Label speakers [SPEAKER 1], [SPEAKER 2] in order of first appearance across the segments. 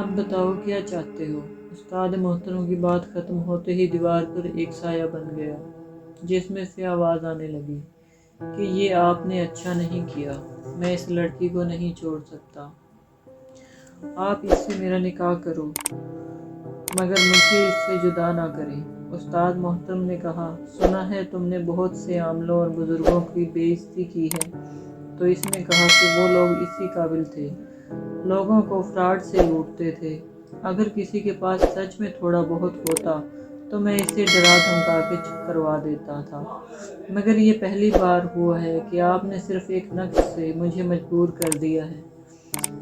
[SPEAKER 1] اب بتاؤ کیا چاہتے ہو؟ استاد محترم کی بات ختم ہوتے ہی دیوار پر ایک سایہ بن گیا، جس میں سے آواز آنے لگی کہ یہ آپ نے اچھا نہیں کیا، میں اس لڑکی کو نہیں چھوڑ سکتا، آپ اس سے میرا نکاح کرو مگر مجھے اس سے جدا نہ کریں۔ استاد محترم نے کہا، سنا ہے تم نے بہت سے عاملوں اور بزرگوں کی بے عزتی کی ہے۔ تو اس نے کہا کہ وہ لوگ اسی قابل تھے، لوگوں کو فراڈ سے لوٹتے تھے، اگر کسی کے پاس سچ میں تھوڑا بہت ہوتا تو میں اسے ڈرا دھمکا کے چپ کروا دیتا تھا، مگر یہ پہلی بار ہوا ہے کہ آپ نے صرف ایک نقش سے مجھے مجبور کر دیا ہے۔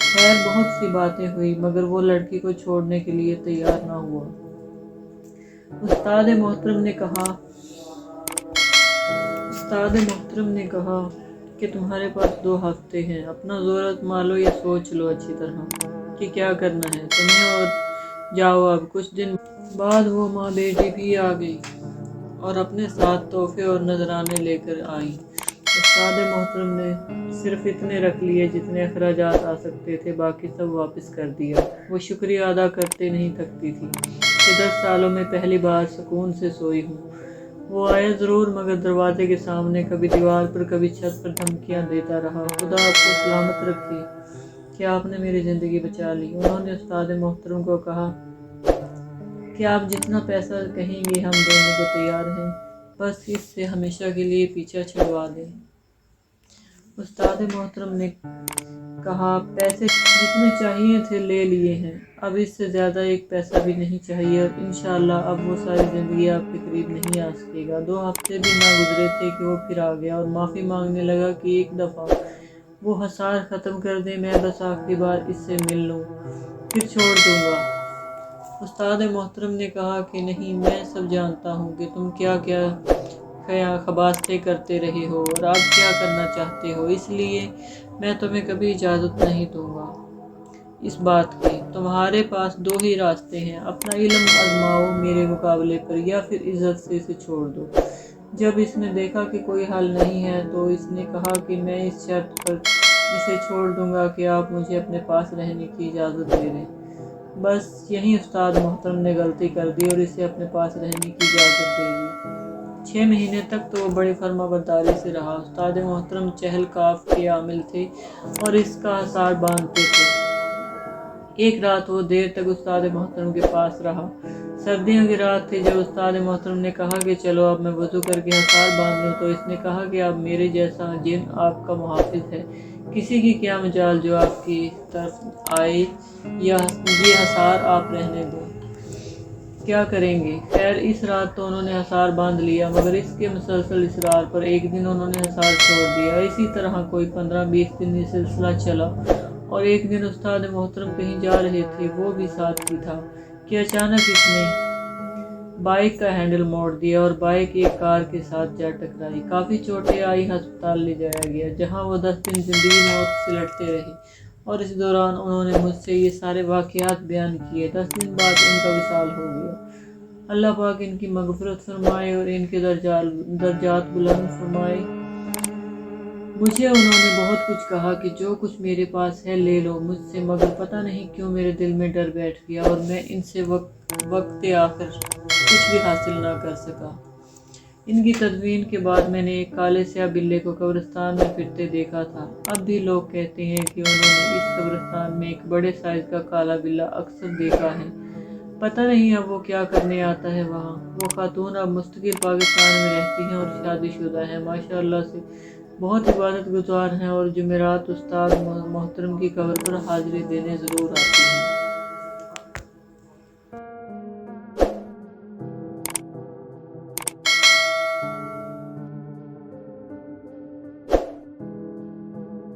[SPEAKER 1] خیر بہت سی باتیں ہوئی مگر وہ لڑکی کو چھوڑنے کے لیے تیار نہ ہوا۔ استاد محترم نے کہا کہ تمہارے پاس 2 ہفتے ہیں، اپنا زور آزما لو یا سوچ لو اچھی طرح کہ کیا کرنا ہے تمہیں، اور جاؤ۔ اب کچھ دن بعد وہ ماں بیٹی بھی آ گئی اور اپنے ساتھ تحفے اور نذرانے لے کر آئی۔ استاد محترم نے صرف اتنے رکھ لیے جتنے اخراجات آ سکتے تھے، باقی سب واپس کر دیا۔ وہ شکریہ ادا کرتے نہیں تھکتی تھی کہ 10 سالوں میں پہلی بار سکون سے سوئی ہوں۔ وہ آیا ضرور مگر دروازے کے سامنے کبھی دیوار پر کبھی چھت پر دھمکیاں دیتا رہا، خدا آپ کو سلامت رکھے کہ آپ نے میری زندگی بچا لی۔ انہوں نے استاد محترم کو کہا کہ آپ جتنا پیسہ کہیں گے ہم دینے کو تیار ہیں، بس اس سے ہمیشہ کے لیے پیچھا چھڑوا دیں۔ استاد محترم نے کہا، پیسے جتنے چاہیے تھے لے لیے ہیں، اب اس سے زیادہ ایک پیسہ بھی نہیں چاہیے، اور انشاءاللہ اب وہ ساری زندگی آپ کے قریب نہیں آ سکے گا۔ 2 ہفتے بھی نہ گزرے تھے کہ وہ پھر آ گیا اور معافی مانگنے لگا کہ ایک دفعہ وہ حصار ختم کر دیں، میں بس آخری بار اس سے مل لوں پھر چھوڑ دوں گا۔ استاد محترم نے کہا کہ نہیں، میں سب جانتا ہوں کہ تم کیا کیا خباثتیں کرتے رہے ہو اور اب کیا کرنا چاہتے ہو، اس لیے میں تمہیں کبھی اجازت نہیں دوں گا اس بات کی۔ تمہارے پاس 2 ہی راستے ہیں، اپنا علم آزماؤ میرے مقابلے پر یا پھر عزت سے اسے چھوڑ دو۔ جب اس نے دیکھا کہ کوئی حل نہیں ہے تو اس نے کہا کہ میں اس شرط پر اسے چھوڑ دوں گا کہ آپ مجھے اپنے پاس رہنے کی اجازت دے دیں۔ بس یہیں استاد محترم نے غلطی کر دی اور اسے اپنے پاس رہنے کی اجازت دے دی۔ 6 مہینے تک تو وہ بڑی فرما برداری سے رہا۔ استاد محترم چہل کاف کے عامل تھے اور اس کا حصار باندھتے تھے۔ ایک رات وہ دیر تک استاد محترم کے پاس رہا۔ سردیوں کی رات تھی جب استاد محترم نے کہا کہ چلو اب میں وضو کر کے حصار باندھ لوں، تو اس نے کہا کہ اب میرے جیسا جن آپ کا محافظ ہے، کسی کی کیا مجال جو آپ کی طرف آئے، یہ حصار آپ رہنے دیں، کیا کریں گے؟ خیر اس رات تو انہوں نے حصار باندھ لیا مگر اس کے مسلسل اصرار پر ایک دن انہوں نے حصار چھوڑ دیا۔ اسی طرح کوئی 15-20 دن یہ سلسلہ چلا اور ایک دن استاد محترم کہیں جا رہے تھے، وہ بھی ساتھ ہی تھا، کہ اچانک اس نے بائیک کا ہینڈل موڑ دیا اور بائیک ایک کار کے ساتھ جا ٹکرائی۔ کافی چوٹیں آئی، ہسپتال لے جایا گیا جہاں وہ 10 دن زندگی موت سے لڑتے رہے، اور اس دوران انہوں نے مجھ سے یہ سارے واقعات بیان کیے۔ 10 دن بعد ان کا وصال ہو گیا۔ اللہ پاک ان کی مغفرت فرمائے اور ان کے درجات بلند فرمائے۔ مجھے انہوں نے بہت کچھ کہا کہ جو کچھ میرے پاس ہے لے لو مجھ سے، مگر پتہ نہیں کیوں میرے دل میں ڈر بیٹھ گیا اور میں ان سے وقت آخر کچھ بھی حاصل نہ کر سکا۔ ان کی تدفین کے بعد میں نے ایک کالے سیاہ بلے کو قبرستان میں پھرتے دیکھا تھا۔ اب بھی لوگ کہتے ہیں کہ انہوں نے اس قبرستان میں ایک بڑے سائز کا کالا بلہ اکثر دیکھا ہے، پتہ نہیں اب وہ کیا کرنے آتا ہے وہاں۔ وہ خاتون اب مستقل پاکستان میں رہتی ہیں اور شادی شدہ ہیں، ماشاءاللہ سے بہت عبادت گزار ہیں، اور جمعرات استاد محترم کی قبر پر حاضری دینے ضرور آتی ہیں۔